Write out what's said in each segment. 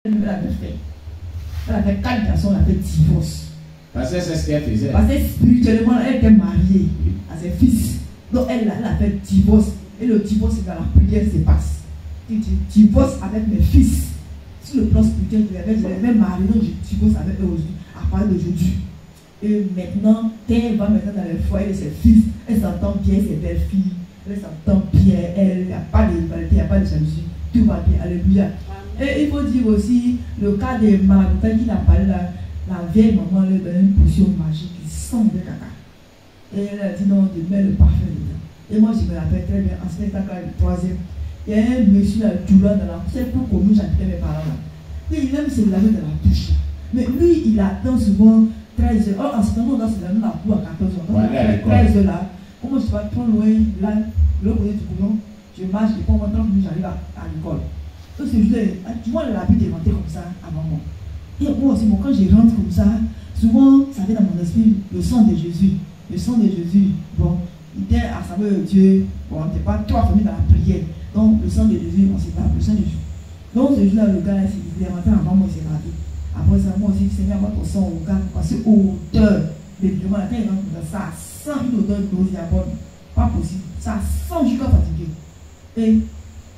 Elle avait fait. Elle avait 4 garçons, elle avait divorce. Parce que c'est ce qu'elle faisait. Parce que spirituellement, elle était mariée à ses fils. Donc elle a fait divorce. Et le divorce, c'est dans la prière, se passe. Tu divorce avec mes fils. Sur le plan spirituel, je les avais mariés, donc je divorce avec eux aujourd'hui, à partir d'aujourd'hui. Et maintenant, quand elle va maintenant dans le foyer de ses fils, elle s'entend bien, ses belles filles, elle s'entend bien, elle n'y a pas de rivalité, il n'y a pas de jalousie, tout va bien, alléluia. Et il faut dire aussi le cas de Martha qui a parlé là, la vieille maman lui donne une potion magique qui sent le caca. Et elle a dit non, de mettre le parfum dedans. Et moi je me rappelle très bien, en spectacle du 3e, il y a un monsieur là, douleur dans la c'est pour qu'on nous j'habitais mes parents là. Et il aime se laver dans la douche. Mais lui, il attend souvent 13 heures. Or, en ce moment, on doit se laver dans la boue à 14 heures. Donc, 13 heures là, comment je vais trop loin, là, le côté du boulot, je marche, et pendant 30 minutes, j'arrive à l'école. Donc, c'est juste, tu vois, l'habitude de rentrer comme ça avant moi. Et moi aussi, quand je rentre comme ça, souvent, ça vient dans mon esprit, le sang de Jésus. Le sang de Jésus, bon, il était à savoir Dieu, bon, t'es pas toi famille dans la prière. Donc, le sang de Jésus, on sait pas, le sang de Jésus. Donc, ce jour-là, le gars, il est rentré avant moi, il s'est raté. Après ça, moi aussi, Seigneur, moi, ton sang au gars, parce que odeur, l'évidemment, quand il rentre comme ça sent une odeur nauséabonde. Pas possible. Ça sent jusqu'à fatigué. Et,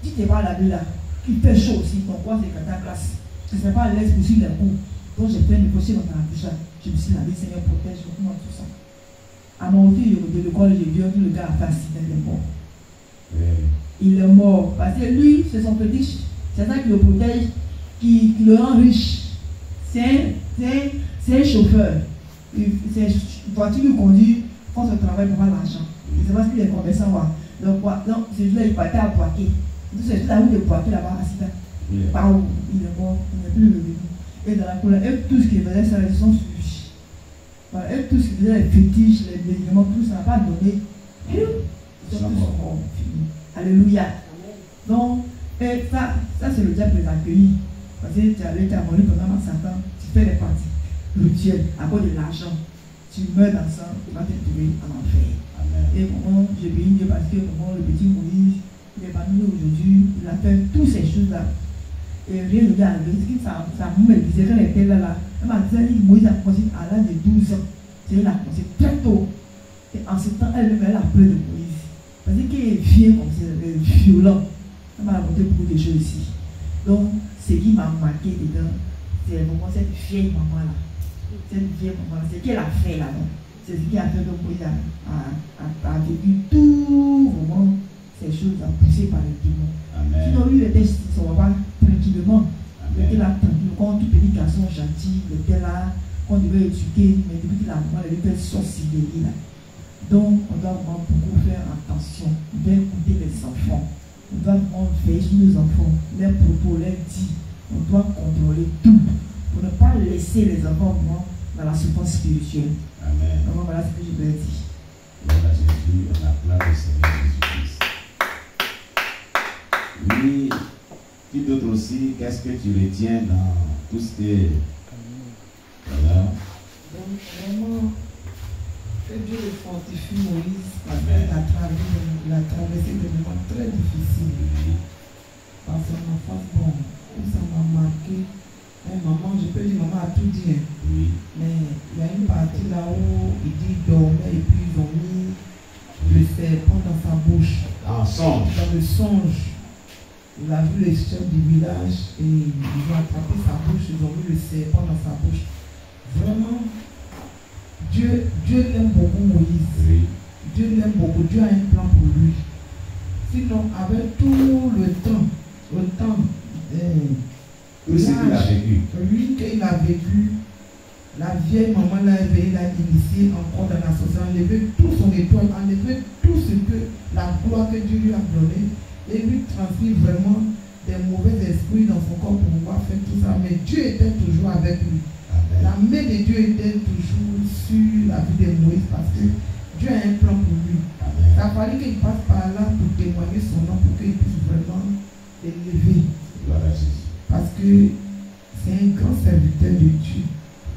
tu t'es pas lavé là, il fait chaud aussi, ton corps, c'est quand ta classe. Je ne sais pas à l'aise pour suivre les coups. Donc, j'ai fait une pochette dans la bouche là. Je me suis lavé, Seigneur, protège-moi, tout ça. À mon retour de l'école, j'ai vu que le gars a fait accident, il est mort. Il est mort. Parce que lui, c'est son petit. C'est ça qui le protège, qui le rend riche. C'est un chauffeur. C'est une voiture qui conduit, quand on travaille pour avoir l'argent. C'est parce qu'il est commerçant. Donc, c'est juste là, il partait à Poitiers. C'est la route de Poitiers là-bas, accident. Par où il est mort, il n'est plus revenu. Et dans la couleur, et tout ce qu'il faisait, ça ils sont suivis. Voilà, et tout ce qu'il faisait, les fétiches, les médicaments, tout ça n'a pas donné. Ils sont tous morts, finis. Alléluia. Donc, et ça c'est le diable qui les a accueillis. Parce que tu as mort pendant Satan, tu fais des pratiques rituelles à cause de l'argent. Tu meurs dans ça, tu vas te trouver en enfer. Amen. Et comment je bénis Dieu parce que comment le petit Moïse, il est parmi nous aujourd'hui, il a fait toutes ces choses-là. Et rien ne lui est arrivé. Sa maman me disait quand elle était là, elle m'a dit Moïse a commencé à l'âge de 12 ans. C'est-à-dire, il a commencé très tôt. Et en ce temps, elle a peur de Moïse. Parce qu'il est vieux comme ça, violent. Elle m'a raconté beaucoup de choses ici. Donc, ce qui m'a marqué dedans, c'est vraiment cette vieille maman-là. Cette vieille maman-là, c'est ce qu'elle a fait là-bas. C'est ce qui a fait que Moïse a vécu tout vraiment ces choses poussées par les démons. Sinon, lui, il était son papa tranquillement. Il était là tranquillement. Quand tout petit garçon gentil, il était là, on devait éduquer, mais depuis qu'il a maman, il était sorcellerie là. Donc, on doit vraiment beaucoup faire attention, bien écouter les enfants. On doit vraiment veiller sur nos enfants, leurs propos, leurs dits. On doit contrôler tout pour ne pas laisser les enfants dans la souffrance spirituelle. Amen. Donc, voilà ce que je voulais dire. Voilà Jésus, on acclame le Seigneur Jésus-Christ. Oui, qui d'autre aussi, qu'est-ce que tu retiens dans tout ce que. Voilà. Donc, vraiment, que Dieu le fortifie Moïse parce qu'il a traversé des moments très difficiles. Parce que ma femme, bon, ça m'a marqué. Maman, je peux dire, maman a tout dit. Oui. Mais il y a une partie là où il dit il dormait et puis ils ont mis le serpent dans sa bouche. En songe. Dans le songe. Il a vu les chefs du village et ils ont attrapé sa bouche, ils ont mis le serpent dans sa bouche. Vraiment, Dieu l'aime beaucoup Moïse. Oui. Dieu l'aime beaucoup, Dieu a un plan pour lui. Sinon, avec tout le temps tout ce qu'il a vécu. Lui qu'il a vécu, la vieille maman l'a éveillé, l'a initié encore dans la société, enlevé tout son étoile, enlevé tout ce que, la gloire que Dieu lui a donnée, et lui transmis vraiment des mauvais esprits dans son corps pour pouvoir faire tout ça. Mais Dieu était toujours avec lui. Amen. La main de Dieu était toujours sur la vie de Moïse parce que Dieu a un plan pour lui. Amen. Ça fallait qu'il passe par là pour témoigner son nom, pour qu'il puisse vraiment l'élever. Parce que c'est un grand serviteur de Dieu.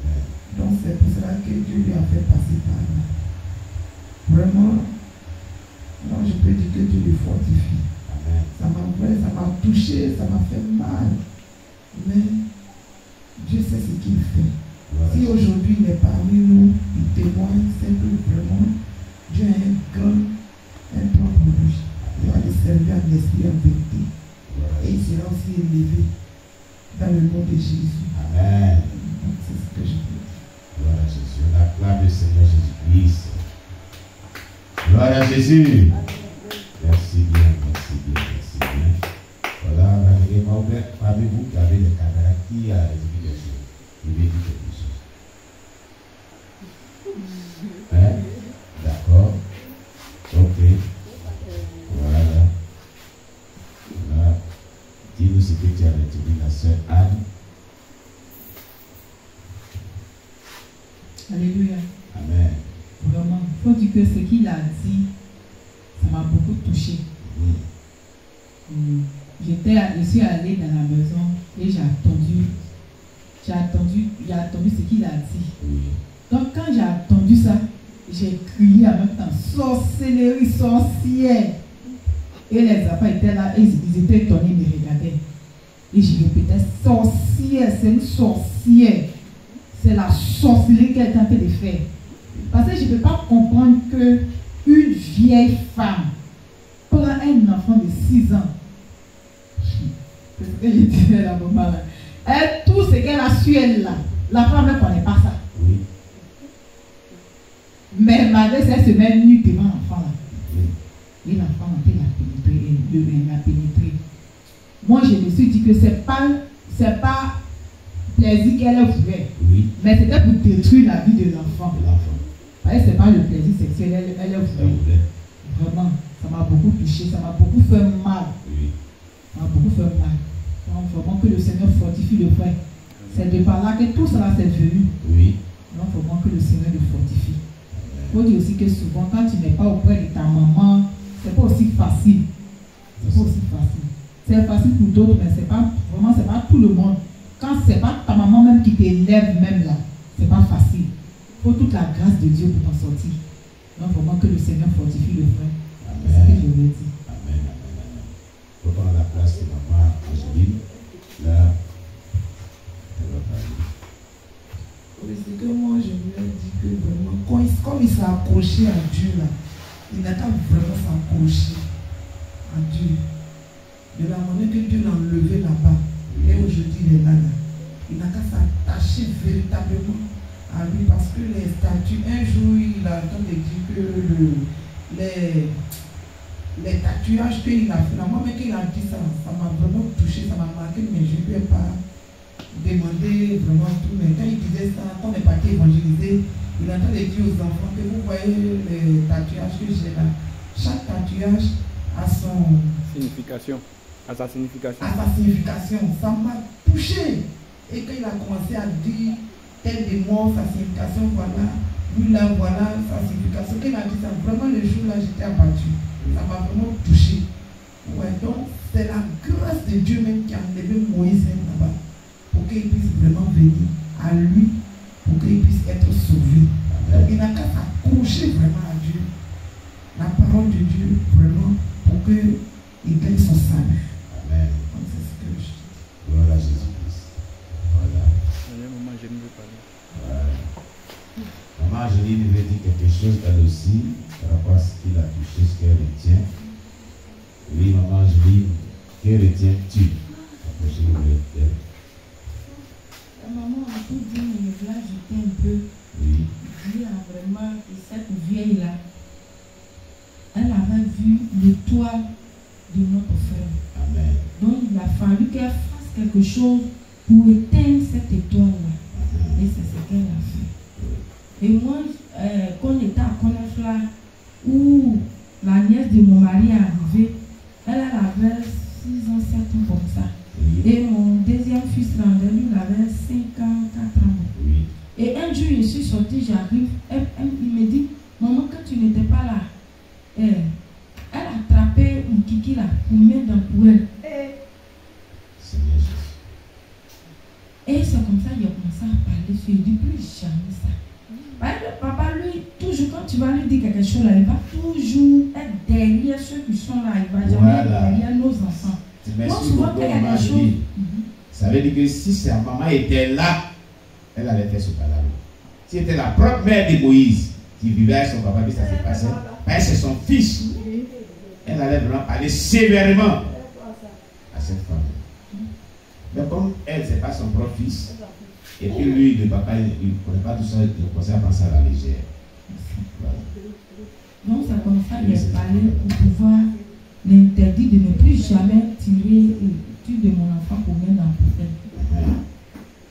Amen. Donc c'est pour cela que Dieu lui a fait passer par là. Vraiment, moi je peux dire que Dieu le fortifie. Amen. Ça m'a touché, ça m'a fait mal. Mais sait ce qu'il fait. Gloire à Si Jésus. aujourd'hui il est parmi nous, il témoigne, c'est que vraiment Dieu a un plan pour lui. Il va le servir en esprit en vérité. Gloire à Et il Jésus. sera aussi élevé dans le nom de Jésus. Amen. Donc c'est ce que je peux dire. Gloire à Jésus. On acclame le Seigneur Jésus-Christ. Gloire à Jésus. Merci bien, merci bien, merci bien. Voilà, parmi vous qui avez des caméras, qui a dit quelque chose? Il veut dire quelque chose. Hein? D'accord. Ok. Voilà. Voilà. Dis-nous ce que tu as retenu, la sœur Anne. Alléluia. Amen. Vraiment, il faut dire que ce qu'il a dit, ça m'a beaucoup touché. Je suis allée dans la maison et j'ai attendu ce qu'il a dit. Oui. Donc quand j'ai entendu ça, j'ai crié en même temps, sorcellerie, sorcière. Et les enfants étaient là, et ils étaient étonnés, ils me regardaient. Et je répétais, sorcière, c'est une sorcière. C'est la sorcellerie qu'elle est en train de faire. Parce que je ne peux pas comprendre qu'une vieille femme prend un enfant de 6 ans. C'est ce que je disais là, maman là. Elle, tout ce qu'elle a su, elle là. La femme ne connaît pas ça. Oui. Mais malgré ça, elle se met nue devant l'enfant là. Oui. Et l'enfant a pénétré. Moi, je me suis dit que c'est pas plaisir qu'elle voulait. Oui. Mais c'était pour détruire la vie de l'enfant. L'enfant. Parce que c'est pas le plaisir sexuel, elle Elle voulait. voulait. Vraiment, ça m'a beaucoup touché, ça m'a beaucoup fait mal. Oui. Ça m'a beaucoup fait mal. Donc vraiment que le Seigneur fortifie le frère. C'est de par là que tout cela s'est venu. Oui. Donc vraiment que le Seigneur le fortifie. Il faut dire aussi que souvent quand tu n'es pas auprès de ta maman, c'est pas aussi facile. C'est pas aussi facile. C'est facile pour d'autres, mais c'est pas tout le monde. Quand c'est pas ta maman même qui t'élève même là, c'est pas facile. Il faut toute la grâce de Dieu pour t'en sortir. Donc vraiment que le Seigneur fortifie le frère. C'est ce que Amen. je veux dire. Amen. Amen. On va prendre la place de maman Angéline. Là, elle va parler. Oui, c'est que moi je voulais dire que vraiment, comme il s'est accroché à Dieu là, il n'a qu'à vraiment s'accrocher à Dieu. De la manière que Dieu l'a enlevé là-bas, et aujourd'hui il est là. Il n'a qu'à s'attacher véritablement à lui parce que les statues, un jour il a entendu dire que les tatouages qu'il a fait, la moment qu'il a dit ça, ça m'a vraiment touché, ça m'a marqué, mais je ne lui ai pas demandé vraiment tout. Mais quand il disait ça, quand on est parti évangéliser, il a entendu dire aux enfants que vous voyez les tatouages que j'ai là. Chaque tatouage a son signification. À sa signification. à sa signification. Ça m'a touché. Et quand il a commencé à dire tel des mots, sa signification, voilà, lui là, voilà, sa signification. Quand il a dit ça, vraiment le jour là, j'étais abattu. Ça m'a vraiment touché. Ouais, donc c'est la grâce de Dieu même qui a enlevé Moïse là-bas pour qu'il puisse vraiment venir à lui, pour qu'il puisse être sauvé. Donc il n'a qu'à s'accrocher vraiment à Dieu. La parole de Dieu, vraiment, pour qu'il gagne son salut. Amen. Donc c'est ce que je dis. Gloire à Jésus-Christ. Voilà. Maman, je ne veux parler. Voilà. Maman Angéline veut dire quelque chose elle aussi par rapport à ce qu'il a touché, ce qu'elle retient. Oui, maman Angéline, que retiens-tu? La maman a tout dit, mais je voulais ajouter un peu. Oui. Dieu a vraiment, et cette vieille-là, elle avait vu l'étoile de notre frère. Amen. Donc il a fallu qu'elle fasse quelque chose pour éteindre cette étoile-là. Et c'est ce qu'elle a fait. Et moi, quand on était à Konefla, où la nièce de mon mari est arrivée, elle avait 6 ans, 7 ans comme ça. Oui. Et mon deuxième fils, lui, il avait 5 ans, 4 ans. Oui. Et un jour, je suis sortie, j'arrive, il me dit, maman, quand tu n'étais pas là, elle a attrapé un kiki là pour mettre dans le poêle. Seigneur Jésus. Et c'est comme ça qu'il a commencé à parler sur lui. Il dit plus jamais ça. Parce que papa, lui, toujours quand tu vas lui dire quelque chose là, il va toujours être derrière ceux qui sont là. Il va jamais être derrière nos enfants. Merci Donc souvent beaucoup, quand il y a maman des choses. Angéline. Ça veut dire que si sa maman était là, elle allait faire ce palabre. Si c'était la propre mère de Moïse qui vivait avec son papa, que ça s'est passé, parce que c'est son fils, elle allait vraiment parler sévèrement à cette femme. Mais comme elle, c'est pas son propre fils, et puis lui, le papa, il ne connaît pas tout ça, il commençait à penser à la légère. Voilà. Donc c'est comme ça qu'il est parlé pour pouvoir l'interdire de ne plus jamais tirer de mon enfant pour mettre dans le poubelle.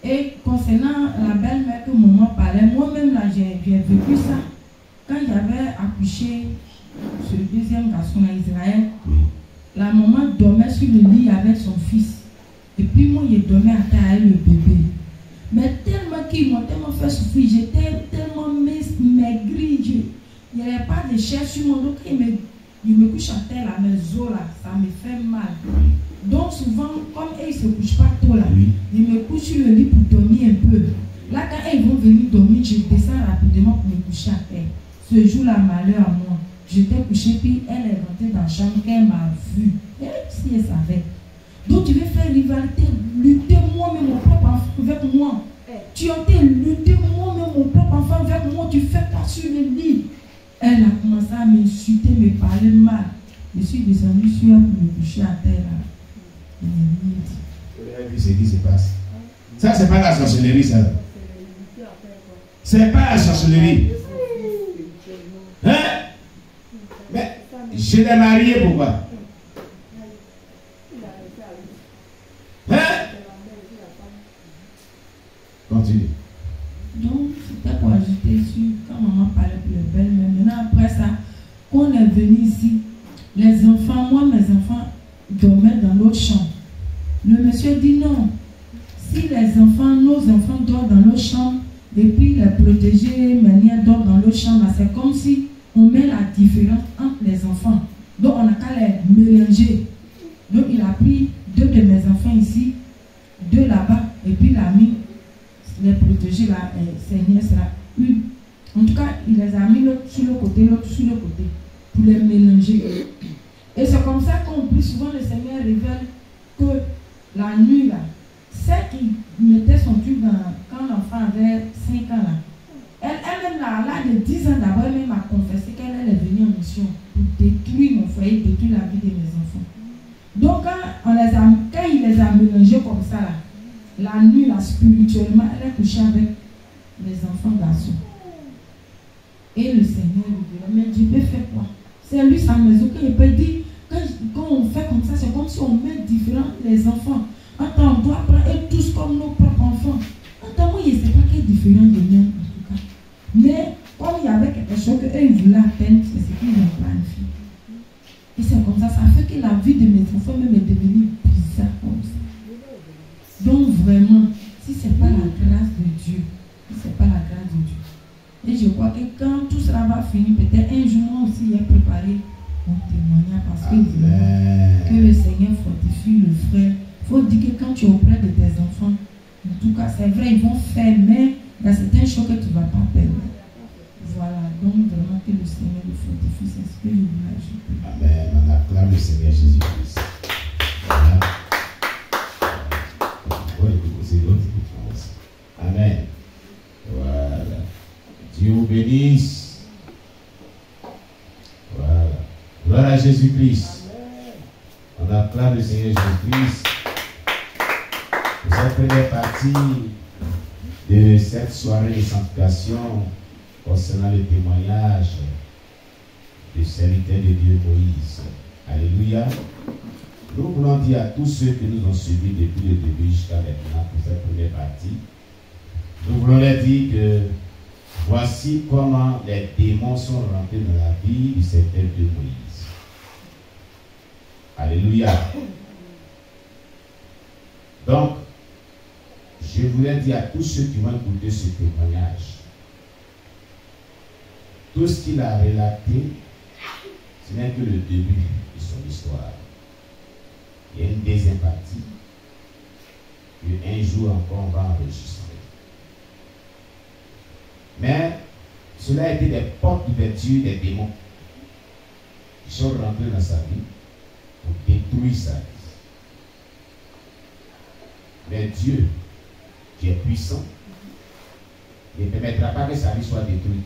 Et concernant la belle-mère que maman parlait, moi-même là j'ai vécu ça. Quand j'avais accouché ce deuxième garçon à Israël, la maman dormait sur le lit avec son fils. Et puis moi je dormais à terre avec le bébé. Mais tellement qu'ils m'ont tellement fait souffrir, j'étais tellement maigrie, il n'y avait pas de chair sur mon dos. Il me couche à terre là, mes os là, ça me fait mal. Donc souvent, comme ils ne se couchent pas tôt là, ils me couchent sur le lit pour dormir un peu. Là, quand ils vont venir dormir, je descends rapidement pour me coucher à terre. Ce jour-là, malheur à moi. J'étais couchée, puis elle est rentrée dans la chambre, qu'elle m'a vue. Et si elle savait. Donc tu veux faire rivalité, lutter moi-même mon propre enfant avec moi. Tu as été lutter moi-même mon propre enfant avec moi, tu fais pas sur le lit. Elle a commencé à m'insulter, me parler mal. Je suis descendu sur elle pour me coucher à terre là. Vous avez vu ce qui se passe. Ça, c'est pas la sorcellerie, ça. C'est pas la sorcellerie. Hein? Mais je l'ai marié, pourquoi? Hein? Continue. Donc, c'était pour ajouter sur quand maman parlait pour les belles, mais maintenant après ça, quand on est venu ici, les enfants, moi mes enfants dormaient dans l'autre chambre. Le monsieur dit non. Si les enfants, nos enfants dorment dans l'autre chambre, et puis les protégés, manières dorment dans l'autre chambre, c'est comme si on met la différence entre les enfants. Donc on n'a qu'à les mélanger. Donc il a pris 2 de mes enfants ici, 2 là-bas, et puis il a mis les protégés là, ses nièces là, une. En tout cas, il les a mis l'autre sur le côté, l'autre sur le côté, pour les mélanger. Et c'est comme ça qu'on plus souvent le Seigneur révèle que la nuit là, celle qui mettait son tube quand l'enfant avait 5 ans là, elle-même là, de 10 ans d'abord, elle-même a confessé qu'elle est venue en mission pour détruire mon foyer, détruire la vie de mes enfants. Donc quand il les a mélangés comme ça là, la nuit là, spirituellement, elle est couchée avec les enfants garçons. Et le Seigneur lui dit, mais Dieu peut faire quoi? C'est lui sa maison qu'il peut dire, quand on fait comme ça, c'est comme si on met différents les enfants. Attends, on doit prendre tous comme nos propres enfants. Attends, moi, je ne sais pas qui est différent de nous, en tout cas. Mais comme il y avait quelque chose qu'eux, ils voulaient atteindre, c'est ce qu'ils ont planifié. Et c'est comme ça, ça fait que la vie de mes enfants même est devenue bizarre comme ça. Donc vraiment, si ce n'est pas la grâce de Dieu, si ce n'est pas la grâce de Dieu. Et je crois que quand tout cela va finir, peut-être un jour moi aussi j'ai préparé mon témoignage parce que le Seigneur fortifie le frère. Il faut dire que quand tu es auprès de tes enfants, en tout cas c'est vrai, ils vont faire, mais il y a certaines choses que tu ne vas pas perdre. Voilà, donc vraiment que le Seigneur le fortifie, c'est ce que je voulais ajouter. Amen, on acclame le Seigneur Jésus-Christ. Voilà. Amen. Voilà. Dieu vous bénisse. Voilà. Gloire à Jésus-Christ. On acclame le Seigneur Jésus-Christ. Pour cette première partie de cette soirée de sanctification concernant le témoignage du serviteur de Dieu Moïse. Alléluia. Nous voulons dire à tous ceux qui nous ont suivis depuis le début jusqu'à maintenant pour cette première partie, nous voulons leur dire que voici comment les démons sont rentrés dans la vie du serviteur de Moïse. Alléluia. Donc, je voulais dire à tous ceux qui vont écouter ce témoignage, tout ce qu'il a relaté, ce n'est que le début de son histoire. Il y a une deuxième partie que un jour encore on va enregistrer. Mais cela a été des portes d'ouverture des démons qui sont rentrés dans sa vie pour détruire sa vie. Mais Dieu, qui est puissant, Il ne permettra pas que sa vie soit détruite.